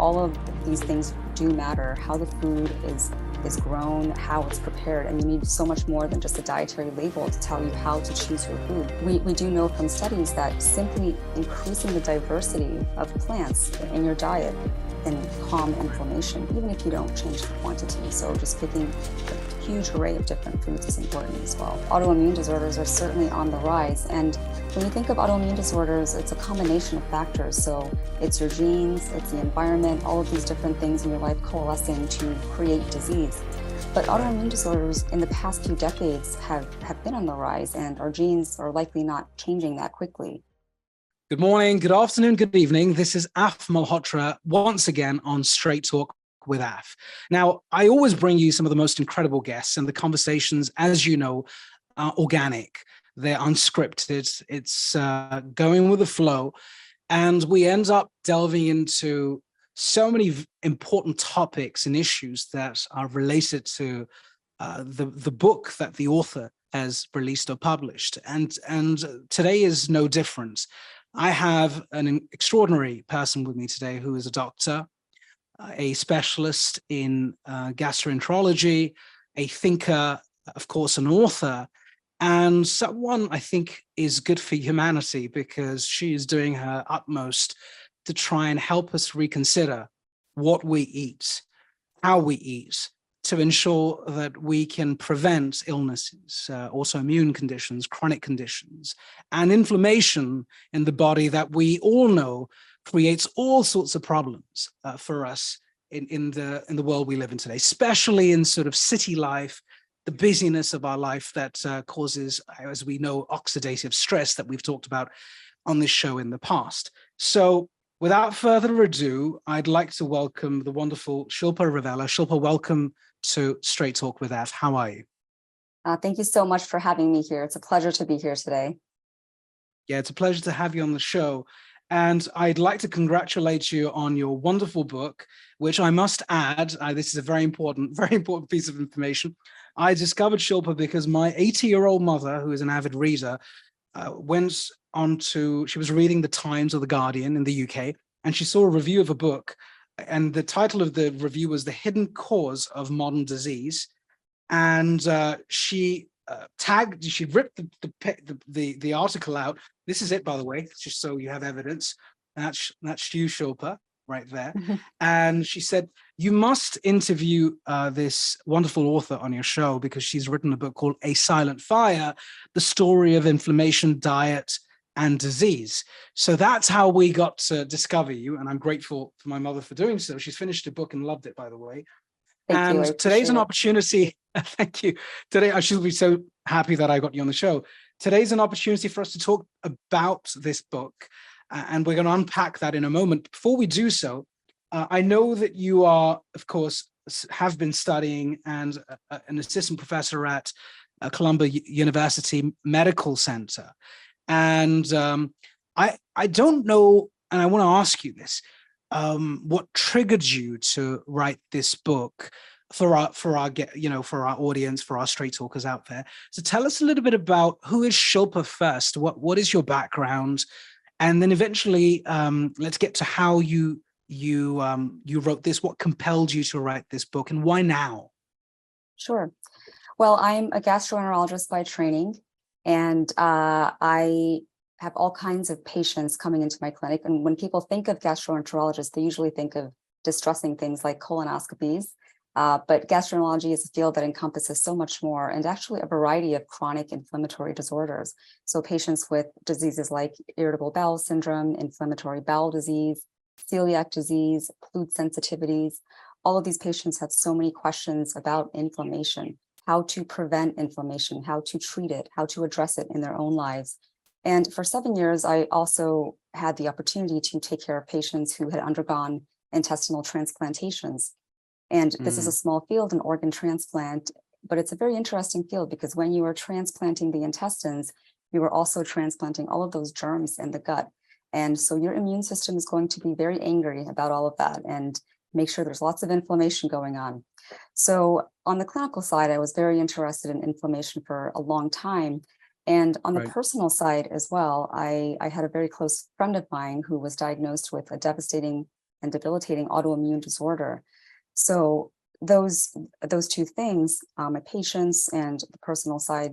all of these things do matter. How the food is grown, how it's prepared, and you need so much more than just a dietary label to tell you how to choose your food. We do know from studies that simply increasing the diversity of plants in your diet can calm inflammation, even if you don't change the quantity. So just picking a huge array of different foods is important as well. Autoimmune disorders are certainly on the rise, and when you think of autoimmune disorders, it's a combination of factors. So it's your genes, it's the environment, all of these different things in your life coalescing to create disease. But autoimmune disorders in the past few decades have been on the rise, and our genes are likely not changing that quickly. Good morning, good afternoon, good evening. This is Af Malhotra once again on Straight Talk with Af. Now, I always bring you some of the most incredible guests, and the conversations, as you know, are organic. They're unscripted. It's going with the flow. And we end up delving into so many important topics and issues that are related to the book that the author has released or published. And today is no different. I have an extraordinary person with me today who is a doctor, a specialist in gastroenterology, a thinker, of course, an author, and someone I think is good for humanity because she is doing her utmost to try and help us reconsider what we eat, how we eat, to ensure that we can prevent illnesses, autoimmune conditions, chronic conditions, and inflammation in the body that we all know creates all sorts of problems for us in the world we live in today, especially in sort of city life, the busyness of our life that causes, as we know, oxidative stress that we've talked about on this show in the past. So without further ado, I'd like to welcome the wonderful Shilpa Ravella. Shilpa, welcome to Straight Talk with Af. How are you? Thank you so much for having me here. It's a pleasure to be here today. Yeah, it's a pleasure to have you on the show. And I'd like to congratulate you on your wonderful book, which I must add, this is a very important piece of information. I discovered Shilpa because my 80-year-old mother, who is an avid reader, she was reading the Times or the Guardian in the UK, and she saw a review of a book. And the title of the review was The Hidden Cause of Modern Disease. And she ripped the article out. This is it, by the way, just so you have evidence. That's you, Shilpa, right there. And she said, you must interview this wonderful author on your show because she's written a book called A Silent Fire, The Story of Inflammation, Diet, and Disease. So that's how we got to discover you. And I'm grateful for my mother for doing so. She's finished the book and loved it, by the way. Thank you. And today's an opportunity. Thank you. Today, I should be so happy that I got you on the show. Today's an opportunity for us to talk about this book. And we're going to unpack that in a moment. Before we do so, I know that you are, of course, have been studying and an assistant professor at Columbia University Medical Center. And I don't know, and I want to ask you this, what triggered you to write this book for our audience, for our straight talkers out there. So tell us a little bit about who is Shilpa first. What is your background, and then eventually let's get to how you wrote this. What compelled you to write this book, and why now? Sure. Well, I'm a gastroenterologist by training, and I have all kinds of patients coming into my clinic. And when people think of gastroenterologists, they usually think of distressing things like colonoscopies. But gastroenterology is a field that encompasses so much more, and actually a variety of chronic inflammatory disorders. So patients with diseases like irritable bowel syndrome, inflammatory bowel disease, celiac disease, food sensitivities, all of these patients have so many questions about inflammation, how to prevent inflammation, how to treat it, how to address it in their own lives. And for 7 years, I also had the opportunity to take care of patients who had undergone intestinal transplantations. And this is a small field, an organ transplant, but it's a very interesting field because when you are transplanting the intestines, you are also transplanting all of those germs in the gut. And so your immune system is going to be very angry about all of that and make sure there's lots of inflammation going on. So on the clinical side, I was very interested in inflammation for a long time. And on the personal side as well, I had a very close friend of mine who was diagnosed with a devastating and debilitating autoimmune disorder. So those two things, my patients and the personal side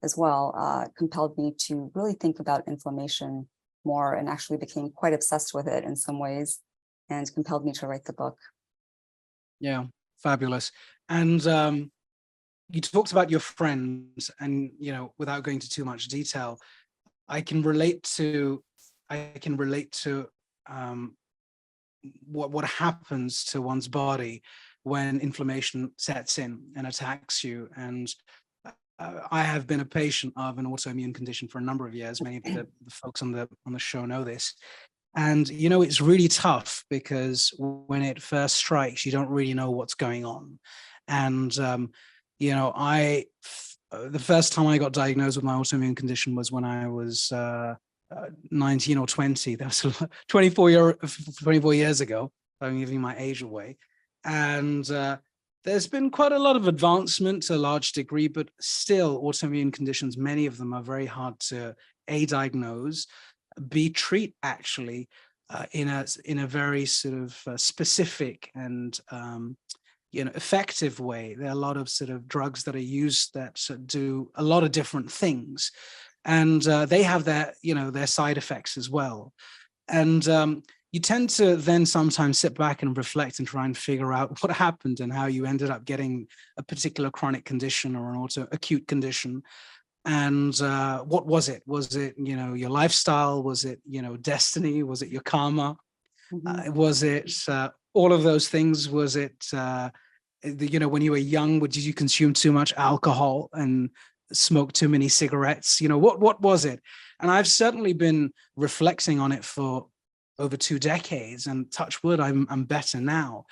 as well, compelled me to really think about inflammation more, and actually became quite obsessed with it in some ways, and compelled me to write the book. Yeah, fabulous. And you talked about your friends, and without going into too much detail, I can relate to um, what happens to one's body when inflammation sets in and attacks you. And I have been a patient of an autoimmune condition for a number of years. Many of the folks on the show know this. And it's really tough because when it first strikes, you don't really know what's going on. And the first time I got diagnosed with my autoimmune condition was when I was 19 or 20. That was 24 years ago. I'm giving my age away. And there's been quite a lot of advancement to a large degree, but still autoimmune conditions, many of them are very hard to diagnose, B, treat actually in a very sort of specific and effective way. There are a lot of sort of drugs that are used that do a lot of different things, and they have their side effects as well. And you tend to then sometimes sit back and reflect and try and figure out what happened and how you ended up getting a particular chronic condition or an acute condition. And what was it? Was it, your lifestyle? Was it, destiny? Was it your karma? Was it all of those things? Was it, when you were young, did you consume too much alcohol and smoke too many cigarettes? What was it? And I've certainly been reflecting on it for over 2 decades, and touch wood, I'm better now.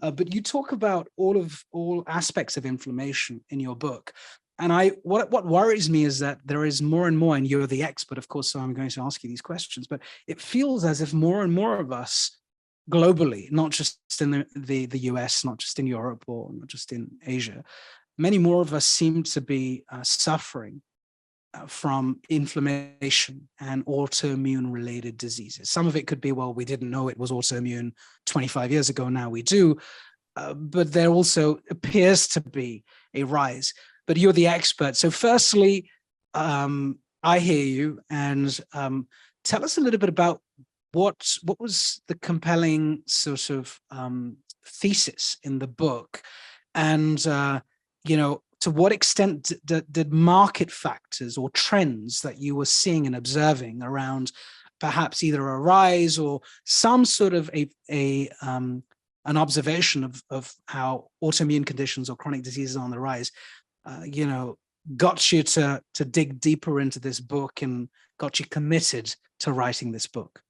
But you talk about all aspects of inflammation in your book. And what worries me is that there is more and more, and you're the expert, of course, so I'm going to ask you these questions, but it feels as if more and more of us globally, not just in the US, not just in Europe or not just in Asia, many more of us seem to be suffering from inflammation and autoimmune related diseases. Some of it could be, well, we didn't know it was autoimmune 25 years ago, now we do. But there also appears to be a rise. But you're the expert. So firstly, I hear you, and tell us a little bit about what was the compelling sort of thesis in the book, and to what extent did market factors or trends that you were seeing and observing around perhaps either a rise or some sort of an observation of how autoimmune conditions or chronic diseases are on the rise, got you to dig deeper into this book and got you committed to writing this book?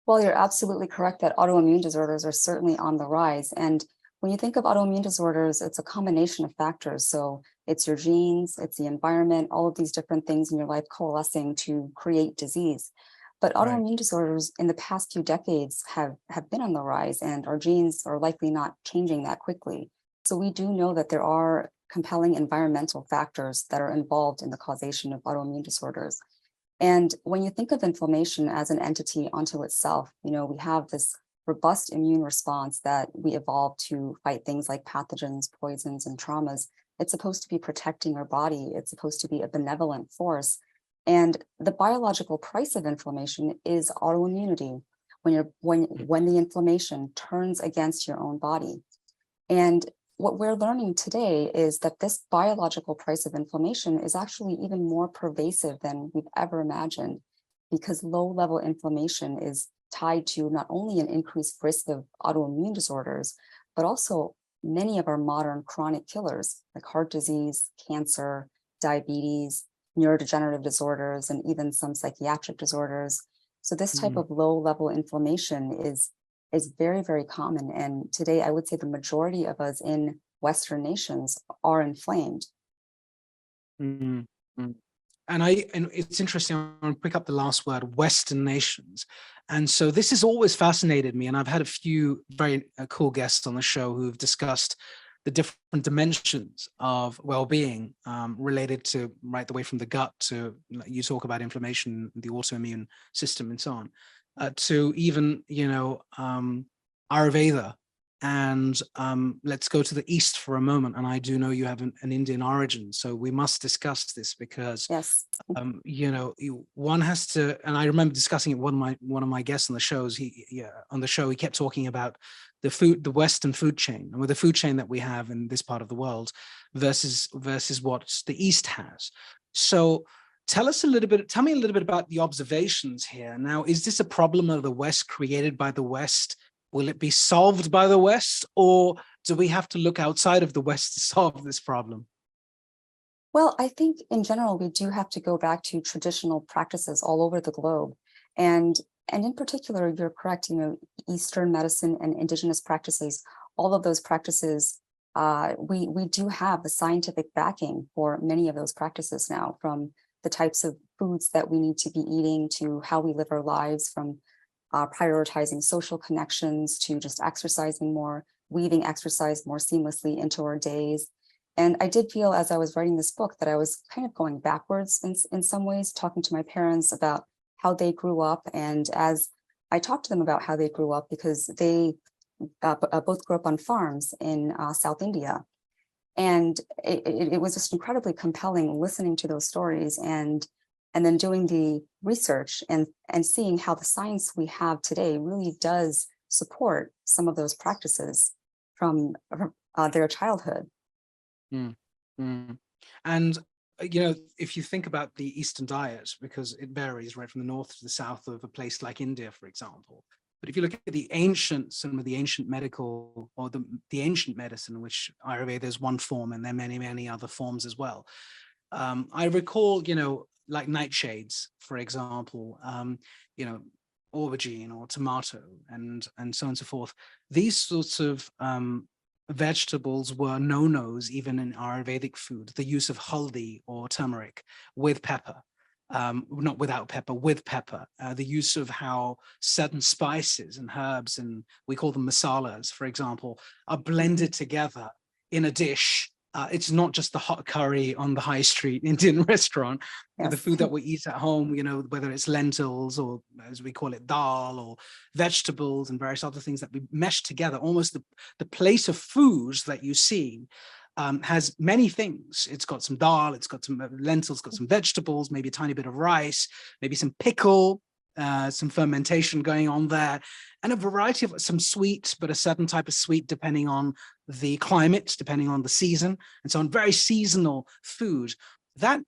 Well, you're absolutely correct that autoimmune disorders are certainly on the rise. And when you think of autoimmune disorders, it's a combination of factors. So it's your genes, it's the environment, all of these different things in your life coalescing to create disease. But autoimmune disorders in the past few decades have been on the rise, and our genes are likely not changing that quickly. So we do know that there are compelling environmental factors that are involved in the causation of autoimmune disorders. And when you think of inflammation as an entity unto itself, we have this robust immune response that we evolved to fight things like pathogens, poisons, and traumas. It's supposed to be protecting our body. It's supposed to be a benevolent force. And the biological price of inflammation is autoimmunity, when the inflammation turns against your own body. And what we're learning today is that this biological price of inflammation is actually even more pervasive than we've ever imagined, because low-level inflammation is tied to not only an increased risk of autoimmune disorders, but also many of our modern chronic killers, like heart disease, cancer, diabetes, neurodegenerative disorders, and even some psychiatric disorders. So this type of low-level inflammation is very, very common. And today, I would say the majority of us in Western nations are inflamed. Mm-hmm. And it's interesting, I'm going to pick up the last word, Western nations. And so this has always fascinated me. And I've had a few very cool guests on the show who've discussed the different dimensions of well-being related to right the way from the gut to, you talk about inflammation, the autoimmune system and so on. to even, Ayurveda. And let's go to the East for a moment. And I do know you have an Indian origin, so we must discuss this because Yes. one has to. And I remember discussing it. One of my guests on the shows. He kept talking about the Western food chain, and with the food chain that we have in this part of the world versus what the East has. So tell me a little bit about the observations here. Now, is this a problem of the West created by the West? Will it be solved by the West, or do we have to look outside of the West to solve this problem? Well, I think in general, we do have to go back to traditional practices all over the globe. And in particular, you're correct, Eastern medicine and indigenous practices, all of those practices, we do have the scientific backing for many of those practices now, from the types of foods that we need to be eating to how we live our lives, from prioritizing social connections to just exercising more, weaving exercise more seamlessly into our days. And I did feel as I was writing this book that I was kind of going backwards in some ways, talking to my parents about how they grew up. And as I talked to them about how they grew up, because they both grew up on farms in South India. And it was just incredibly compelling listening to those stories and then doing the research and seeing how the science we have today really does support some of those practices from their childhood. Mm, mm. And if you think about the Eastern diet, because it varies right from the north to the south of a place like India, for example. But if you look at some of the ancient medical, or the ancient medicine, which Ayurveda is one form, and there are many, many other forms as well. I recall, like nightshades, for example, aubergine or tomato, and so on and so forth. These sorts of vegetables were no-nos even in Ayurvedic food. The use of haldi or turmeric with pepper, not without pepper, with pepper. The use of how certain spices and herbs, and we call them masalas, for example, are blended together in a dish. It's not just the hot curry on the high street Indian restaurant. Yes. The food that we eat at home, whether it's lentils or, as we call it, dal, or vegetables and various other things that we mesh together. Almost the plate of foods that you see has many things. It's got some dal, it's got some lentils, got some vegetables, maybe a tiny bit of rice, maybe some pickle, some fermentation going on there, and a variety of some sweet, but a certain type of sweet depending on the climate, depending on the season, and so on. Very seasonal food that,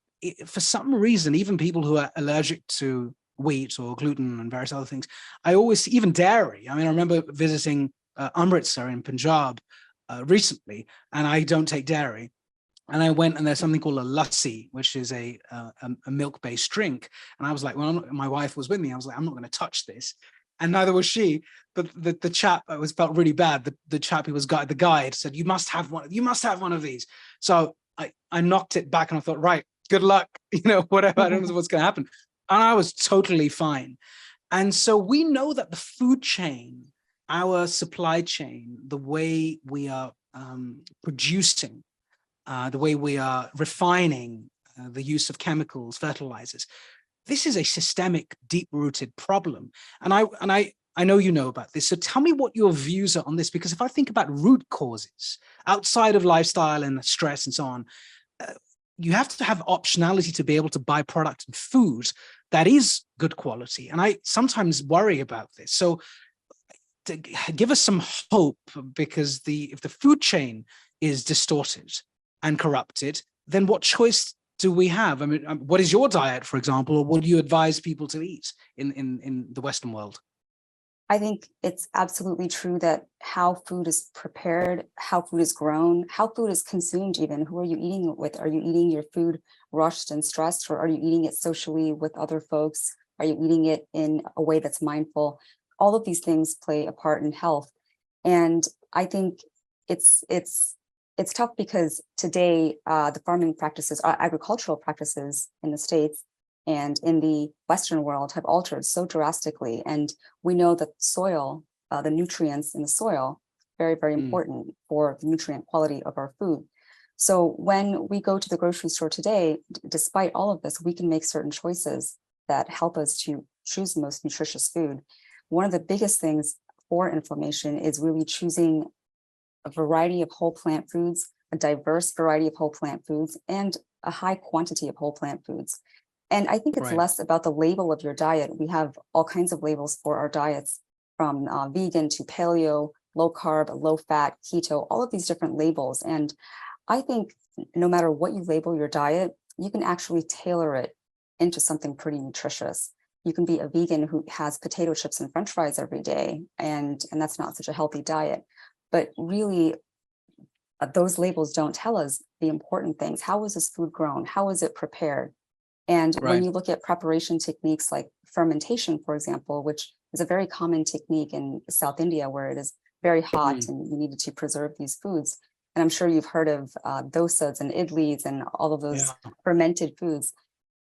for some reason, even people who are allergic to wheat or gluten and various other things, I always see, even dairy. I mean, I remember visiting Amritsar in Punjab recently, and I don't take dairy. And I went, and there's something called a lassi, which is a milk-based drink. And I was like, well, my wife was with me. I was like, I'm not going to touch this. And neither was she. But the chap, felt really bad. The chap who was the guide said, you must have one. You must have one of these. So I knocked it back and I thought, right, good luck. Whatever. I don't know what's going to happen. And I was totally fine. And so we know that the food chain, our supply chain, the way we are producing, the way we are refining, the use of chemicals, fertilizers. This is a systemic, deep-rooted problem. And I know you know about this. So tell me what your views are on this, because if I think about root causes outside of lifestyle and stress and so on, you have to have optionality to be able to buy product and food that is good quality. And I sometimes worry about this. So to give us some hope, because if the food chain is distorted and corrupted, then what choice do we have? I mean, what is your diet, for example, or what do you advise people to eat in the Western world? I think it's absolutely true that how food is prepared, how food is grown, how food is consumed, even who are you eating it with? Are you eating your food rushed and stressed, or are you eating it socially with other folks? Are you eating it in a way that's mindful? All of these things play a part in health. And I think it's tough because today the farming practices, agricultural practices in the States and in the Western world have altered so drastically. And we know that soil, the nutrients in the soil, very, very important for the nutrient quality of our food. So when we go to the grocery store today, despite all of this, we can make certain choices that help us to choose the most nutritious food. One of the biggest things for inflammation is really choosing a variety of whole plant foods, a diverse variety of whole plant foods, and a high quantity of whole plant foods. And I think it's Right. less about the label of your diet. We have all kinds of labels for our diets, from vegan to paleo, low carb, low fat, keto, all of these different labels. And I think no matter what you label your diet, you can actually tailor it into something pretty nutritious. You can be a vegan who has potato chips and French fries every day, and that's not such a healthy diet. But really, those labels don't tell us the important things. How was this food grown? How was it prepared? And when Right. you look at preparation techniques like fermentation, for example, which is a very common technique in South India, where it is very hot Mm. and you needed to preserve these foods. And I'm sure you've heard of dosas and idlis and all of those Yeah. fermented foods.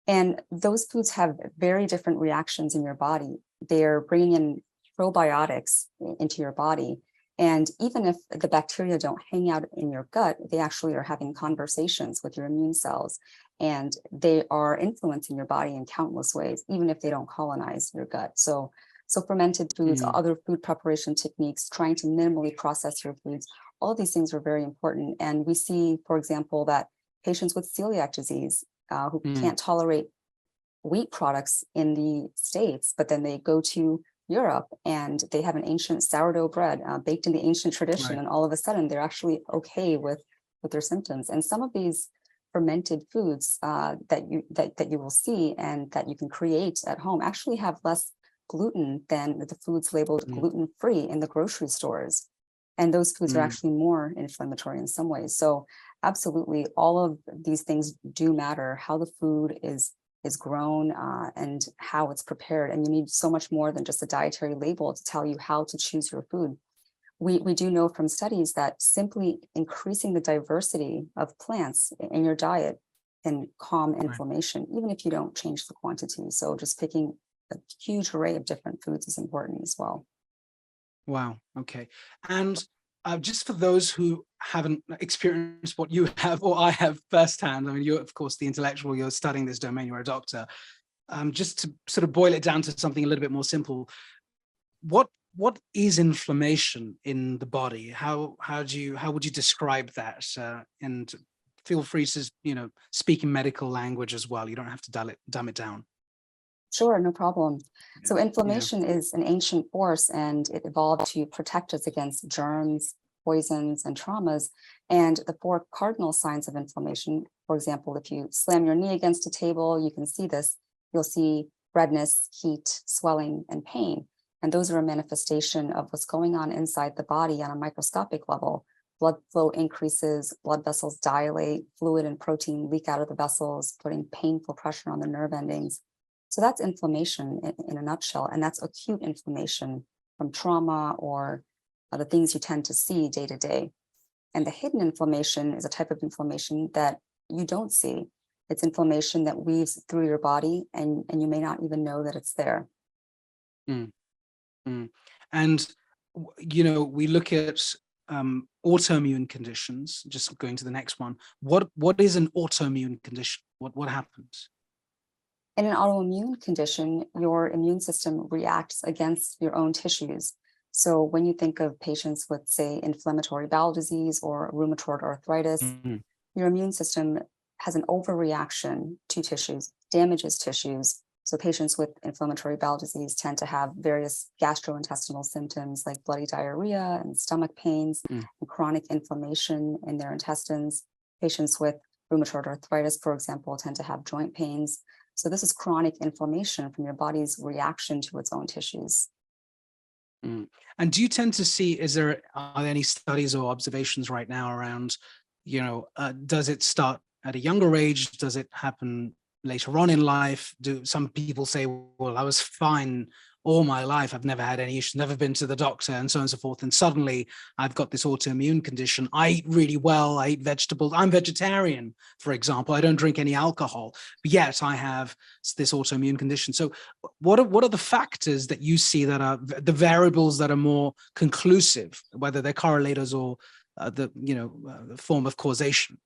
And those foods have very different reactions in your body. They're bringing in probiotics into your body. And even if the bacteria don't hang out in your gut, they actually are having conversations with your immune cells. And they are influencing your body in countless ways, even if they don't colonize your gut. So fermented foods, Mm. other food preparation techniques, trying to minimally process your foods, all of these things are very important. And we see, for example, that patients with celiac disease who Mm. can't tolerate wheat products in the States, but then they go to Europe and they have an ancient sourdough bread baked in the ancient tradition, Right. and all of a sudden they're actually okay with their symptoms. And some of these fermented foods that you will see and that you can create at home actually have less gluten than the foods labeled Mm. gluten-free in the grocery stores. And those foods are Mm. actually more inflammatory in some ways. So absolutely, all of these things do matter. How the food is grown and how it's prepared. And you need so much more than just a dietary label to tell you how to choose your food. We do know from studies that simply increasing the diversity of plants in your diet can calm Right. inflammation, even if you don't change the quantity. So just picking a huge array of different foods is important as well. Wow. Okay. And just for those who haven't experienced what you have or I have firsthand, I mean, you're, of course, the intellectual, you're studying this domain, you're a doctor. Just to sort of boil it down to something a little bit more simple, what is inflammation in the body? How would you describe that? And feel free to, speak in medical language as well. You don't have to dumb it down. Sure, no problem. Yeah. So Yeah. inflammation is an ancient force and it evolved to protect us against germs, poisons, and traumas. And the four cardinal signs of inflammation, for example, if you slam your knee against a table, you can see this. You'll see redness, heat, swelling, and pain. And those are a manifestation of what's going on inside the body on a microscopic level. Blood flow increases, blood vessels dilate, fluid and protein leak out of the vessels, putting painful pressure on the nerve endings. So that's inflammation in a nutshell, and that's acute inflammation from trauma or the things you tend to see day to day. And the hidden inflammation is a type of inflammation that you don't see. It's inflammation that weaves through your body, and you may not even know that it's there. Mm. Mm. And we look at autoimmune conditions. Just going to the next one. What is an autoimmune condition? What happens? In an autoimmune condition, your immune system reacts against your own tissues. So when you think of patients with, say, inflammatory bowel disease or rheumatoid arthritis, Mm. your immune system has an overreaction to tissues, damages tissues. So patients with inflammatory bowel disease tend to have various gastrointestinal symptoms like bloody diarrhea and stomach pains Mm. and chronic inflammation in their intestines. Patients with rheumatoid arthritis, for example, tend to have joint pains. So this is chronic inflammation from your body's reaction to its own tissues. Mm. And do you tend to see, are there any studies or observations right now around, does it start at a younger age? Does it happen later on in life? Do some people say, well, I was fine all my life. I've never had any issues, never been to the doctor and so on and so forth. And suddenly I've got this autoimmune condition. I eat really well. I eat vegetables. I'm vegetarian, for example. I don't drink any alcohol, but yet I have this autoimmune condition. So what are the factors that you see that are the variables that are more conclusive, whether they're correlators or the form of causation?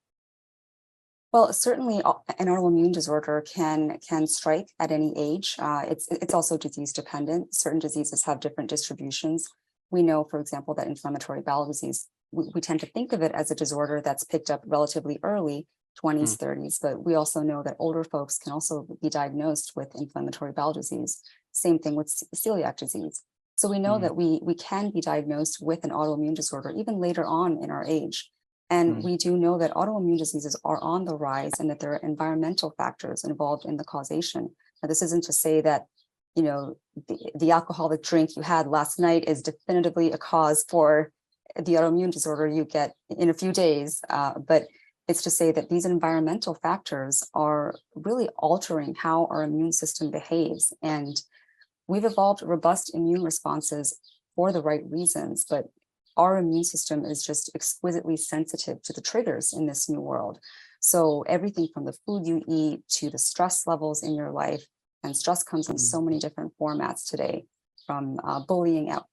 Well, certainly an autoimmune disorder can strike at any age. It's also disease dependent. Certain diseases have different distributions. We know, for example, that inflammatory bowel disease, we tend to think of it as a disorder that's picked up relatively early, 20s, 30s, but we also know that older folks can also be diagnosed with inflammatory bowel disease. Same thing with celiac disease. So we know that we can be diagnosed with an autoimmune disorder even later on in our age. And we do know that autoimmune diseases are on the rise and that there are environmental factors involved in the causation. Now, this isn't to say that, the alcoholic drink you had last night is definitively a cause for the autoimmune disorder you get in a few days. But it's to say that these environmental factors are really altering how our immune system behaves. And we've evolved robust immune responses for the right reasons, but our immune system is just exquisitely sensitive to the triggers in this new world. So everything from the food you eat to the stress levels in your life, and stress comes in so many different formats today, from bullying at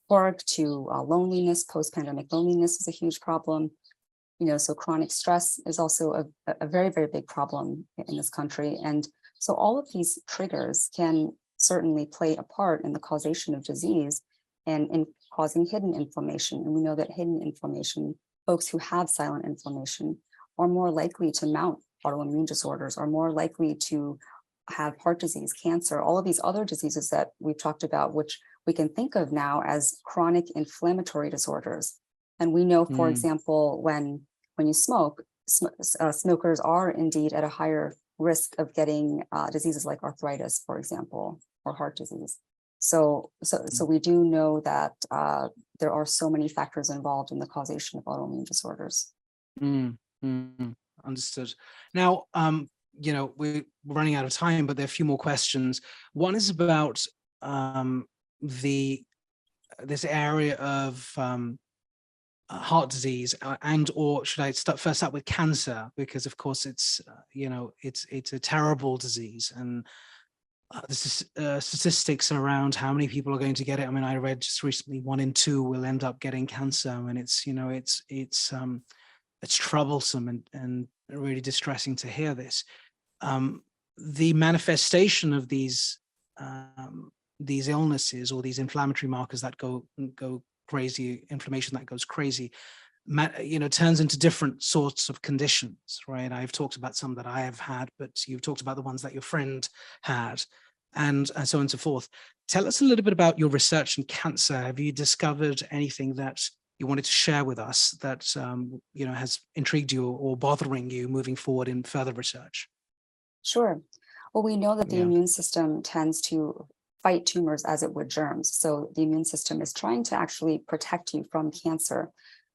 work to loneliness. Post-pandemic loneliness is a huge problem. So chronic stress is also a very, very big problem in this country. And so all of these triggers can certainly play a part in the causation of disease and in causing hidden inflammation. And we know that hidden inflammation, folks who have silent inflammation, are more likely to mount autoimmune disorders, are more likely to have heart disease, cancer, all of these other diseases that we've talked about, which we can think of now as chronic inflammatory disorders. And we know, for example, when you smoke, smokers are indeed at a higher risk of getting diseases like arthritis, for example, or heart disease. So we do know that there are so many factors involved in the causation of autoimmune disorders. Understood. Now, we're running out of time, but there are a few more questions. One is about this area of heart disease, or should I first start with cancer? Because of course it's a terrible disease, and this is statistics around how many people are going to get it. I mean, I read just recently 1 in 2 will end up getting cancer, and it's troublesome and really distressing to hear this. The manifestation of these illnesses, or these inflammatory markers that go crazy, inflammation that goes crazy, turns into different sorts of conditions, right? I've talked about some that I have had, but you've talked about the ones that your friend had, and so on and so forth. Tell us a little bit about your research in cancer. Have you discovered anything that you wanted to share with us that has intrigued you or bothering you moving forward in further research? Sure. Well, we know that the immune system tends to fight tumors as it would germs. So the immune system is trying to actually protect you from cancer.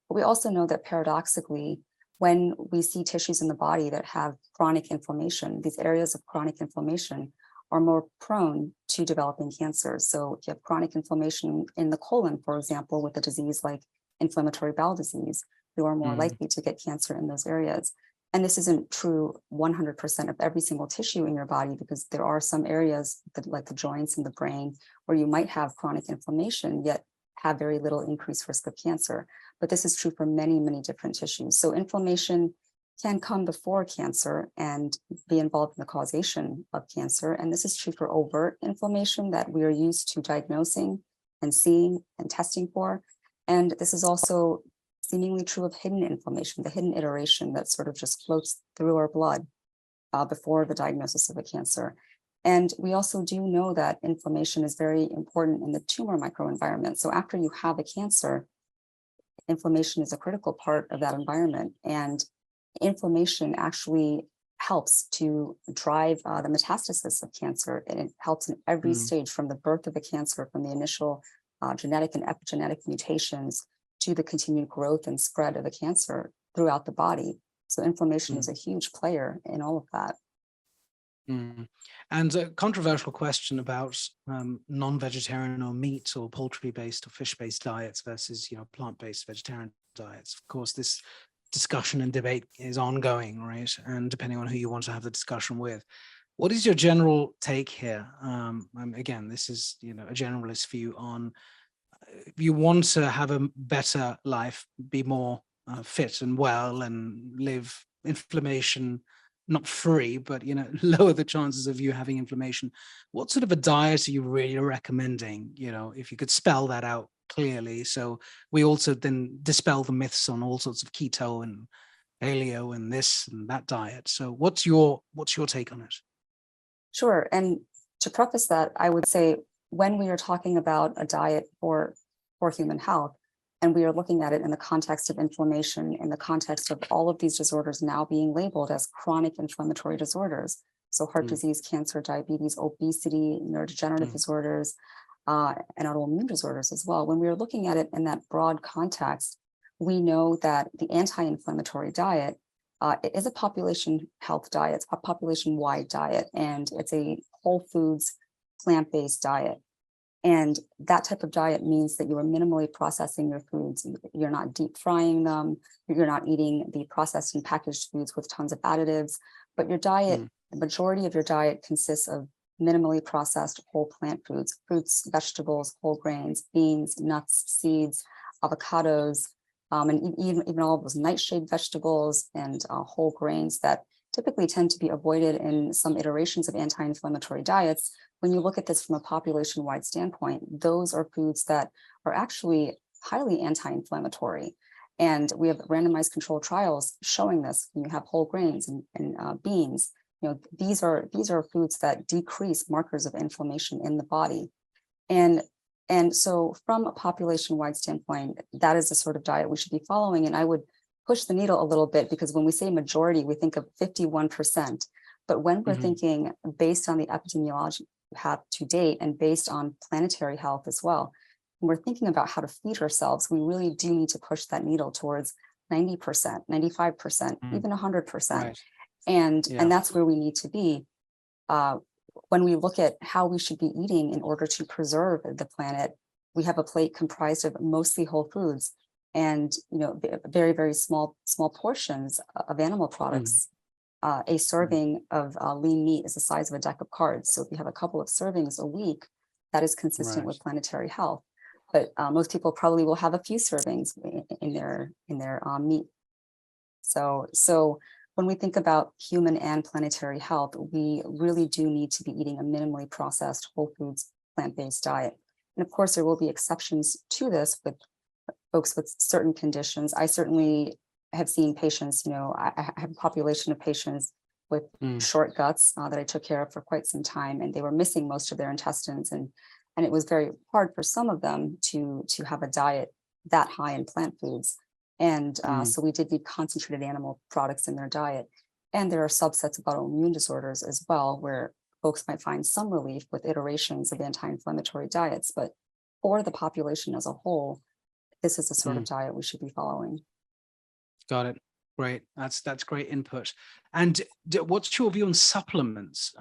But we also know that paradoxically, when we see tissues in the body that have chronic inflammation, these areas of chronic inflammation are more prone to developing cancer. So if you have chronic inflammation in the colon, for example, with a disease like inflammatory bowel disease, you are more likely to get cancer in those areas. And this isn't true 100% of every single tissue in your body, because there are some areas like the joints and the brain where you might have chronic inflammation, yet have very little increased risk of cancer. But this is true for many, many different tissues. So inflammation can come before cancer and be involved in the causation of cancer. And this is true for overt inflammation that we are used to diagnosing and seeing and testing for. And this is also seemingly true of hidden inflammation, the hidden iteration that sort of just floats through our blood before the diagnosis of a cancer. And we also do know that inflammation is very important in the tumor microenvironment. So after you have a cancer, inflammation is a critical part of that environment. And inflammation actually helps to drive the metastasis of cancer. And it helps in every stage, from the birth of the cancer, from the initial genetic and epigenetic mutations to the continued growth and spread of the cancer throughout the body. So inflammation is a huge player in all of that. And a controversial question about non-vegetarian or meat or poultry-based or fish-based diets versus, plant-based vegetarian diets. Of course, this discussion and debate is ongoing, right? And depending on who you want to have the discussion with. What is your general take here? Again, this is, a generalist view on, if you want to have a better life, be more fit and well, and live inflammation, not free, but, lower the chances of you having inflammation. What sort of a diet are you really recommending? If you could spell that out clearly. So we also then dispel the myths on all sorts of keto and paleo and this and that diet. So what's your take on it? Sure. And to preface that, I would say when we are talking about a diet for human health, and we are looking at it in the context of inflammation, in the context of all of these disorders now being labeled as chronic inflammatory disorders. So heart disease, cancer, diabetes, obesity, neurodegenerative disorders, and autoimmune disorders as well. When we are looking at it in that broad context, we know that the anti-inflammatory diet is a population health diet. It's a population-wide diet, and it's a whole foods, plant-based diet. And that type of diet means that you are minimally processing your foods. You're not deep frying them. You're not eating the processed and packaged foods with tons of additives. But your diet, the majority of your diet consists of minimally processed whole plant foods, fruits, vegetables, whole grains, beans, nuts, seeds, avocados, and even all of those nightshade vegetables and whole grains that typically tend to be avoided in some iterations of anti-inflammatory diets. When you look at this from a population-wide standpoint, those are foods that are actually highly anti-inflammatory. And we have randomized controlled trials showing this. When you have whole grains and beans, these are foods that decrease markers of inflammation in the body. And so from a population-wide standpoint, that is the sort of diet we should be following. And I would push the needle a little bit, because when we say majority, we think of 51%. But when we're thinking based on the epidemiology we have to date and based on planetary health as well, when we're thinking about how to feed ourselves, we really do need to push that needle towards 90%, 95%, even 100%. Right. And that's where we need to be. When we look at how we should be eating in order to preserve the planet, we have a plate comprised of mostly whole foods and very, very small portions of animal products. A serving of lean meat is the size of a deck of cards. So if you have a couple of servings a week, that is consistent with planetary health. But most people probably will have a few servings in their meat. So when we think about human and planetary health, we really do need to be eating a minimally processed whole foods, plant-based diet. And of course, there will be exceptions to this with folks with certain conditions. I certainly have seen patients, I have a population of patients with short guts that I took care of for quite some time, and they were missing most of their intestines. And it was very hard for some of them to have a diet that high in plant foods. And so we did need concentrated animal products in their diet. And there are subsets of autoimmune disorders as well, where folks might find some relief with iterations of anti-inflammatory diets. But for the population as a whole, this is the sort of diet we should be following. Got it. Great. That's great input. And what's your view on supplements?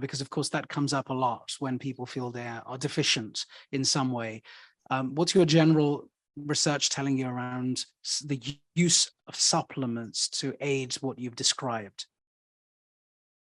Because of course that comes up a lot when people feel they are deficient in some way. What's your general research telling you around the use of supplements to aid what you've described?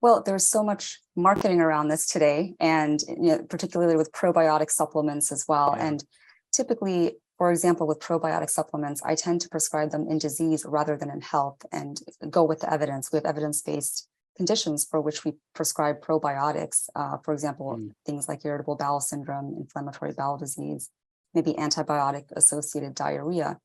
Well, there's so much marketing around this today, and particularly with probiotic supplements as well. Yeah. And typically, for example, with probiotic supplements, I tend to prescribe them in disease rather than in health and go with the evidence. We have evidence-based conditions for which we prescribe probiotics. For example, things like irritable bowel syndrome, inflammatory bowel disease, maybe antibiotic-associated diarrhea.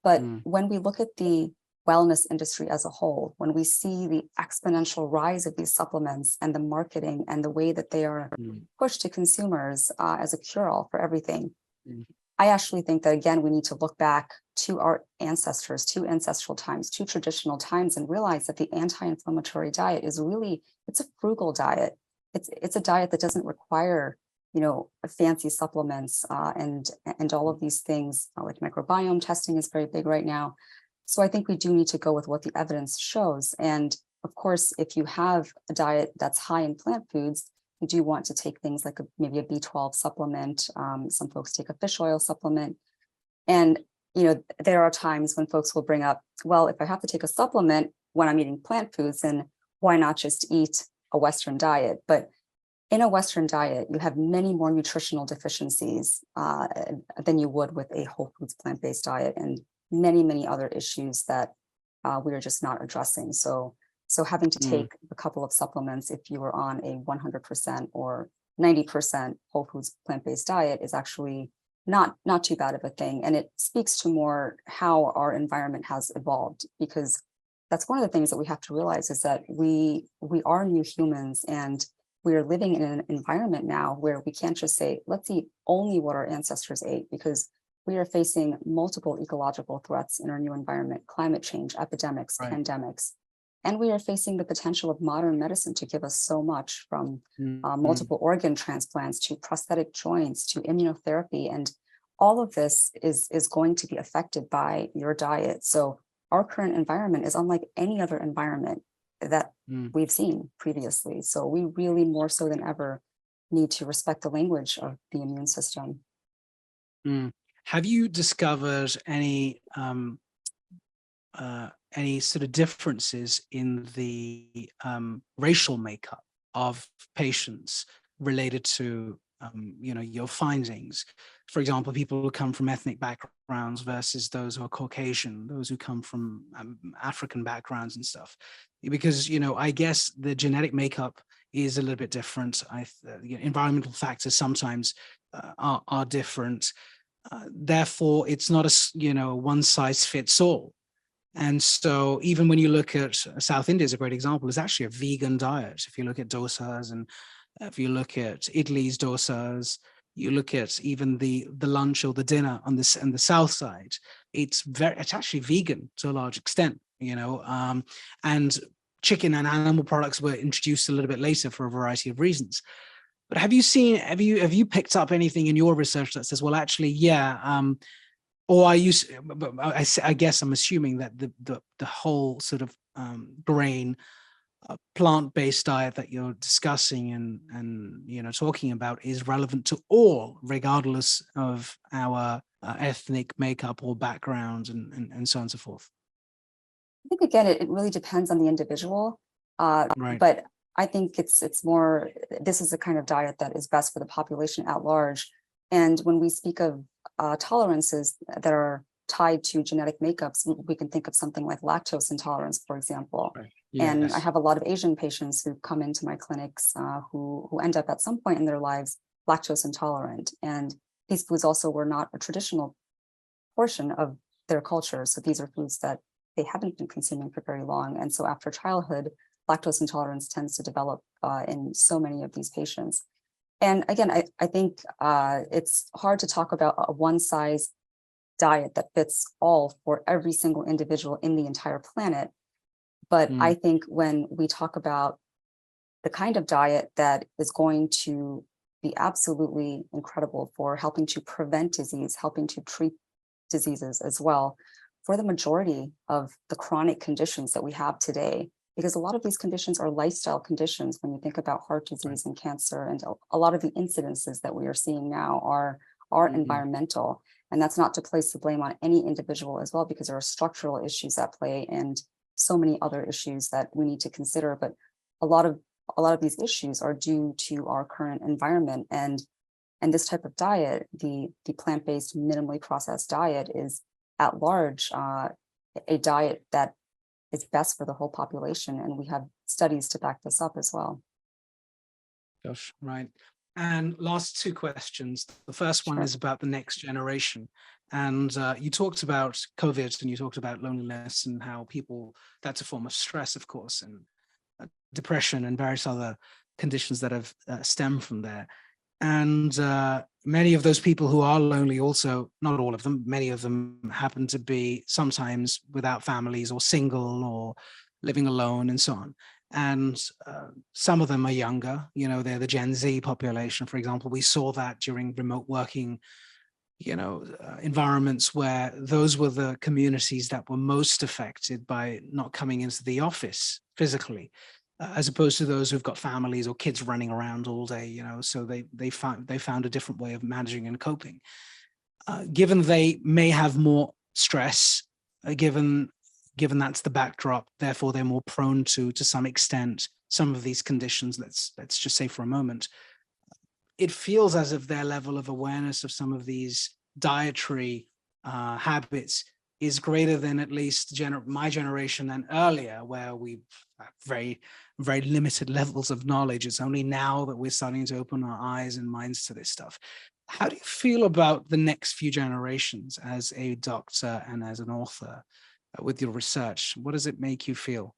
But when we look at the wellness industry as a whole, when we see the exponential rise of these supplements and the marketing and the way that they are pushed to consumers as a cure-all for everything, I actually think that, again, we need to look back to our ancestors, to ancestral times, to traditional times, and realize that the anti-inflammatory diet is really, it's a frugal diet. It's a diet that doesn't require fancy supplements and all of these things, like microbiome testing is very big right now. So I think we do need to go with what the evidence shows. And of course, if you have a diet that's high in plant foods, you do want to take things like maybe a B12 supplement. Some folks take a fish oil supplement. And there are times when folks will bring up, well, if I have to take a supplement when I'm eating plant foods, then why not just eat a Western diet? But in a Western diet, you have many more nutritional deficiencies than you would with a whole foods plant-based diet, and many, many other issues that we are just not addressing. So having to take a couple of supplements if you were on a 100% or 90% whole foods plant-based diet is actually not too bad of a thing. And it speaks to more how our environment has evolved, because that's one of the things that we have to realize is that we are new humans, and we are living in an environment now where we can't just say, let's eat only what our ancestors ate, because we are facing multiple ecological threats in our new environment: climate change, epidemics, pandemics. And we are facing the potential of modern medicine to give us so much, from multiple organ transplants to prosthetic joints to immunotherapy. And all of this is going to be affected by your diet. So our current environment is unlike any other environment that we've seen previously. So we really, more so than ever, need to respect the language of the immune system. Have you discovered any sort of differences in the racial makeup of patients related to your findings? For example, people who come from ethnic backgrounds versus those who are Caucasian, those who come from African backgrounds and stuff. Because I guess the genetic makeup is a little bit different. Environmental factors sometimes are different. Therefore, it's not a one size fits all. And so even when you look at South India is a great example, it's actually a vegan diet. If you look at dosas, and if you look at Italy's dosas, you look at even the lunch or the dinner on the south side, it's actually vegan to a large extent, and chicken and animal products were introduced a little bit later for a variety of reasons. But have you picked up anything in your research that says, well, actually, or I guess I'm assuming that the whole sort of grain plant-based diet that you're discussing and talking about is relevant to all, regardless of our ethnic makeup or background and so on and so forth. I think, again, it really depends on the individual. Right. But I think it's more, this is the kind of diet that is best for the population at large. And when we speak of tolerances that are tied to genetic makeups, we can think of something like lactose intolerance, for example. Right. And Yes. I have a lot of Asian patients who come into my clinics who end up at some point in their lives lactose intolerant. And these foods also were not a traditional portion of their culture. So these are foods that they haven't been consuming for very long. And so after childhood, lactose intolerance tends to develop in so many of these patients. And again, I think it's hard to talk about a one-size diet that fits all for every single individual in the entire planet. But I think when we talk about the kind of diet that is going to be absolutely incredible for helping to prevent disease, helping to treat diseases as well, for the majority of the chronic conditions that we have today, because a lot of these conditions are lifestyle conditions. When you think about heart disease and cancer, and a lot of the incidences that we are seeing now are environmental. And that's not to place the blame on any individual as well, because there are structural issues at play and so many other issues that we need to consider. But a lot of these issues are due to our current environment, and this type of diet, the plant-based, minimally processed diet, is at large a diet that is best for the whole population. And we have studies to back this up as well. Gosh, right. And last two questions. The first one is about the next generation. And you talked about COVID, and you talked about loneliness and how that's a form of stress, of course, and depression and various other conditions that have stemmed from there. And many of those people who are lonely also, not all of them, many of them happen to be sometimes without families or single or living alone and so on. And some of them are younger, they're the Gen Z population, for example. We saw that during remote working, environments where those were the communities that were most affected by not coming into the office physically, as opposed to those who've got families or kids running around all day, so they found a different way of managing and coping. Given they may have more stress, given that's the backdrop, therefore they're more prone to some extent, some of these conditions, let's just say for a moment, it feels as if their level of awareness of some of these dietary habits is greater than at least my generation and earlier, where we have very, very limited levels of knowledge. It's only now that we're starting to open our eyes and minds to this stuff. How do you feel about the next few generations as a doctor and as an author with your research? What does it make you feel?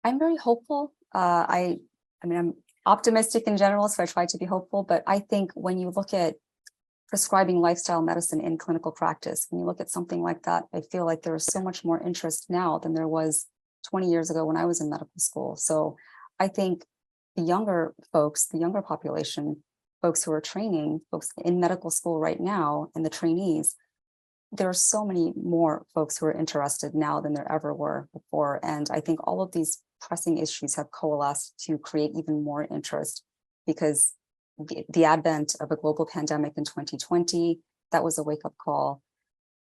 I'm very hopeful. I mean, I'm optimistic in general, so I try to be hopeful. But I think when you look at prescribing lifestyle medicine in clinical practice, when you look at something like that, I feel like there is so much more interest now than there was 20 years ago when I was in medical school. So I think the younger folks, the younger population, folks who are training, folks in medical school right now, and the trainees, there are so many more folks who are interested now than there ever were before. And I think all of these pressing issues have coalesced to create even more interest, because the advent of a global pandemic in 2020, that was a wake-up call.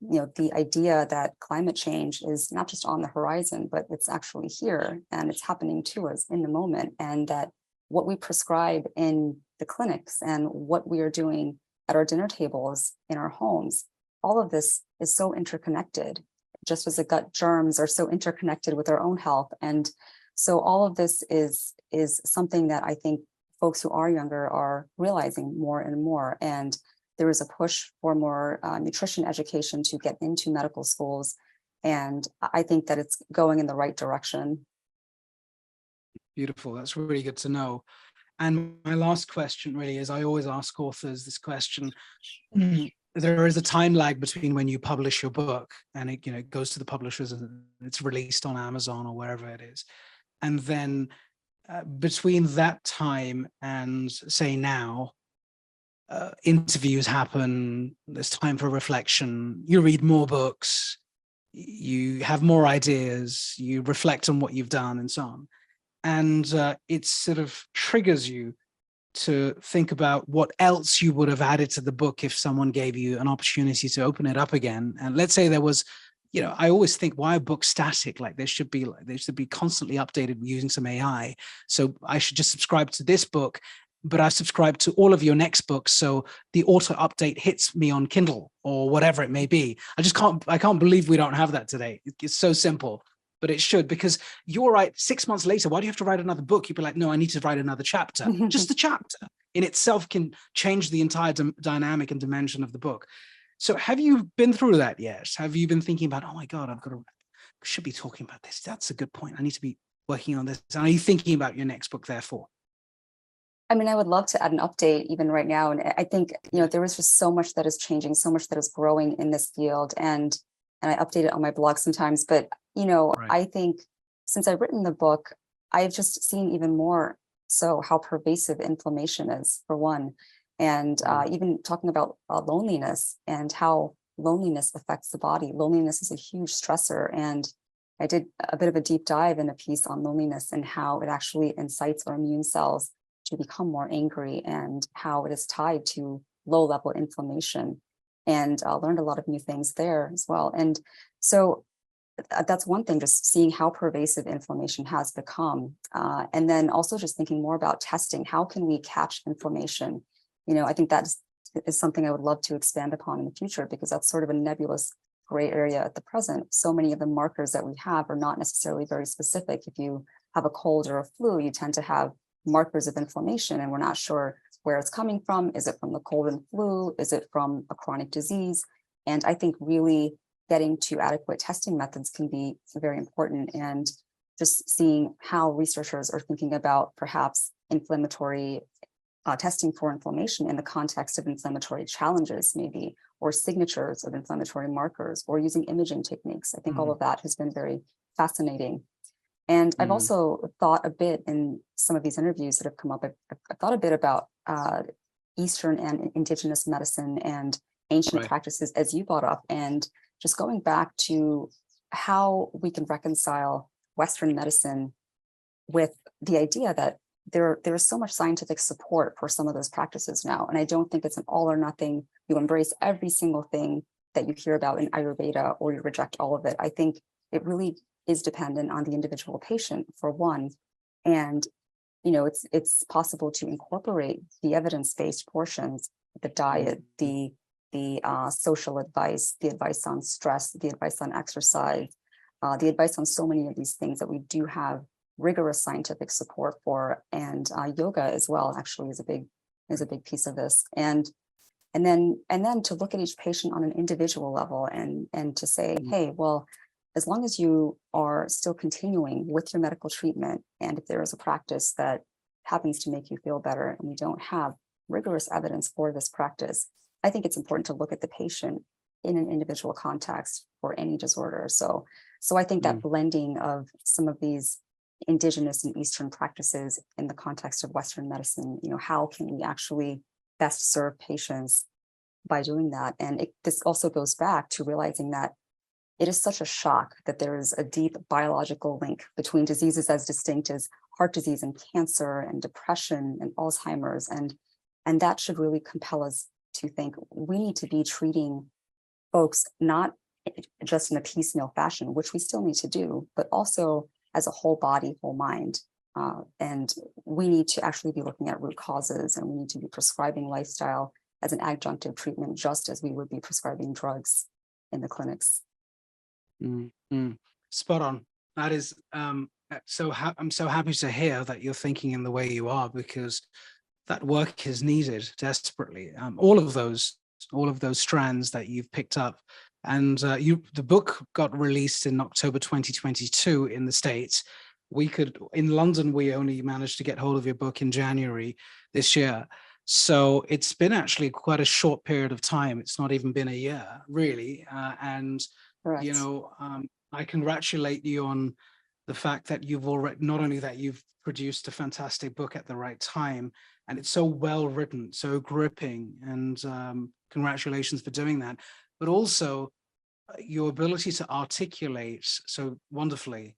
You know, the idea that climate change is not just on the horizon, but it's actually here and it's happening to us in the moment. And that what we prescribe in the clinics and what we are doing at our dinner tables in our homes, all of this is so interconnected, just as the gut germs are so interconnected with our own health. And so all of this is something that I think folks who are younger are realizing more and more. And there is a push for more nutrition education to get into medical schools. And I think that it's going in the right direction. Beautiful. That's really good to know. And my last question really is, I always ask authors this question. There is a time lag between when you publish your book and it goes to the publishers and it's released on Amazon or wherever it is. And then between that time and say now, interviews happen, there's time for reflection, you read more books, you have more ideas, you reflect on what you've done and so on. And it sort of triggers you to think about what else you would have added to the book if someone gave you an opportunity to open it up again. And let's say there was, I always think, why are books static? Like they should be constantly updated using some AI. So I should just subscribe to this book, but I subscribe to all of your next books. So the auto update hits me on Kindle or whatever it may be. I can't believe we don't have that today. It's so simple. But it should, because you're right. 6 months later, why do you have to write another book? You'd be like, no, I need to write another chapter. Just the chapter in itself can change the entire dynamic and dimension of the book. So have you been through that yet? Have you been thinking about, oh my God, should be talking about this. That's a good point. I need to be working on this. And are you thinking about your next book, therefore? I mean, I would love to add an update even right now. And I think, there is just so much that is changing, so much that is growing in this field. And I update it on my blog sometimes, but right. I think since I've written the book, I've just seen even more so how pervasive inflammation is, for one, and even talking about loneliness and how loneliness affects the body. Loneliness is a huge stressor, and I did a bit of a deep dive in a piece on loneliness and how it actually incites our immune cells to become more angry and how it is tied to low-level inflammation. And I learned a lot of new things there as well. And so that's one thing, just seeing how pervasive inflammation has become. And then also just thinking more about testing. How can we catch inflammation? I think that is something I would love to expand upon in the future, because that's sort of a nebulous gray area at the present. So many of the markers that we have are not necessarily very specific. If you have a cold or a flu, you tend to have markers of inflammation, and we're not sure where it's coming from. Is it from the cold and flu? Is it from a chronic disease? And I think really getting to adequate testing methods can be very important, and just seeing how researchers are thinking about perhaps inflammatory testing for inflammation in the context of inflammatory challenges, maybe, or signatures of inflammatory markers, or using imaging techniques. I think all of that has been very fascinating. And I've also thought a bit in some of these interviews that have come up, I've thought a bit about Eastern and indigenous medicine and ancient practices, as you brought up, and just going back to how we can reconcile Western medicine with the idea that there is so much scientific support for some of those practices now. And I don't think it's an all or nothing. You embrace every single thing that you hear about in Ayurveda, or you reject all of it. I think it really is dependent on the individual patient, for one. And it's possible to incorporate the evidence-based portions, the diet, the the social advice, the advice on stress, the advice on exercise, the advice on so many of these things that we do have rigorous scientific support for, and yoga as well actually is a big piece of this. And then to look at each patient on an individual level and to say, hey, well, as long as you are still continuing with your medical treatment, and if there is a practice that happens to make you feel better and we don't have rigorous evidence for this practice, I think it's important to look at the patient in an individual context for any disorder. So I think that blending of some of these indigenous and Eastern practices in the context of Western medicine, how can we actually best serve patients by doing that? And this also goes back to realizing that it is such a shock that there is a deep biological link between diseases as distinct as heart disease and cancer and depression and Alzheimer's. And that should really compel us to think we need to be treating folks not just in a piecemeal fashion, which we still need to do, but also as a whole body, whole mind. And we need to actually be looking at root causes, and we need to be prescribing lifestyle as an adjunctive treatment, just as we would be prescribing drugs in the clinics. Spot on. That is I'm so happy to hear that you're thinking in the way you are, because that work is needed desperately. All of those strands that you've picked up, and the book got released in October 2022 in the States. In London, we only managed to get hold of your book in January this year. So it's been actually quite a short period of time. It's not even been a year, really. Correct. I congratulate you on the fact that not only that you've produced a fantastic book at the right time, and it's so well written, so gripping, and congratulations for doing that, but also your ability to articulate so wonderfully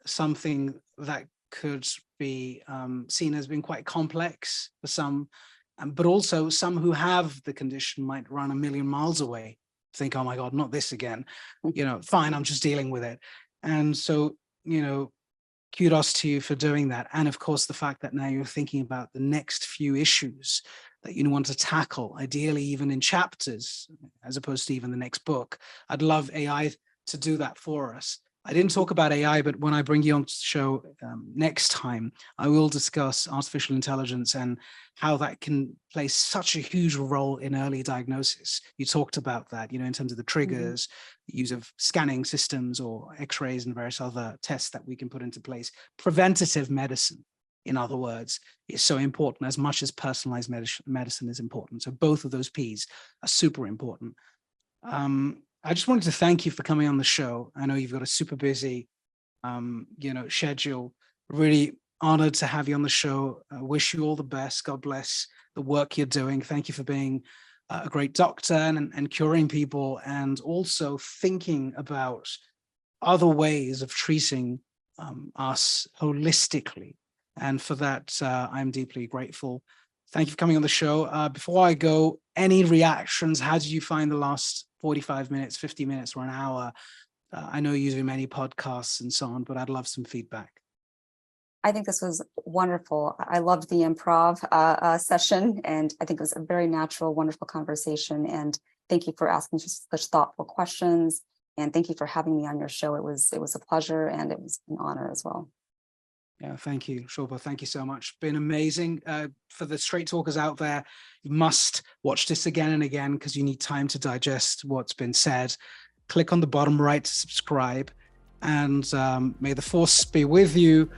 something that could be seen as being quite complex for some, but also some who have the condition might run a million miles away, think, oh my God, not this again, fine, I'm just dealing with it. And so, kudos to you for doing that. And of course, the fact that now you're thinking about the next few issues that you want to tackle, ideally even in chapters, as opposed to even the next book. I'd love AI to do that for us. I didn't talk about AI, but when I bring you on the show next time, I will discuss artificial intelligence and how that can play such a huge role in early diagnosis. You talked about that, in terms of the triggers, the use of scanning systems or X-rays and various other tests that we can put into place. Preventative medicine, in other words, is so important as much as personalized medicine is important. So both of those P's are super important. I just wanted to thank you for coming on the show. I know you've got a super busy, schedule. Really honored to have you on the show. I wish you all the best. God bless the work you're doing. Thank you for being a great doctor and curing people, and also thinking about other ways of treating us holistically. And for that, I'm deeply grateful. Thank you for coming on the show. Before I go, any reactions? How did you find the last 45 minutes, 50 minutes, or an hour? I know you do many podcasts and so on, but I'd love some feedback. I think this was wonderful. I loved the improv session, and I think it was a very natural, wonderful conversation. And thank you for asking such thoughtful questions. And thank you for having me on your show. It was a pleasure, and it was an honor as well. Yeah, thank you, Shilpa. Thank you so much. Been amazing. For the straight talkers out there, you must watch this again and again because you need time to digest what's been said. Click on the bottom right to subscribe, and may the force be with you.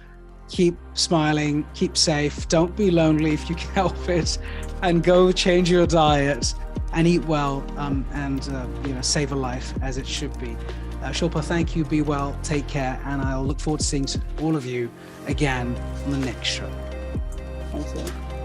Keep smiling, keep safe, don't be lonely if you can help it, and go change your diet and eat well, and save a life as it should be. Shilpa, thank you, be well, take care, and I'll look forward to seeing all of you again on the next show. Thank you.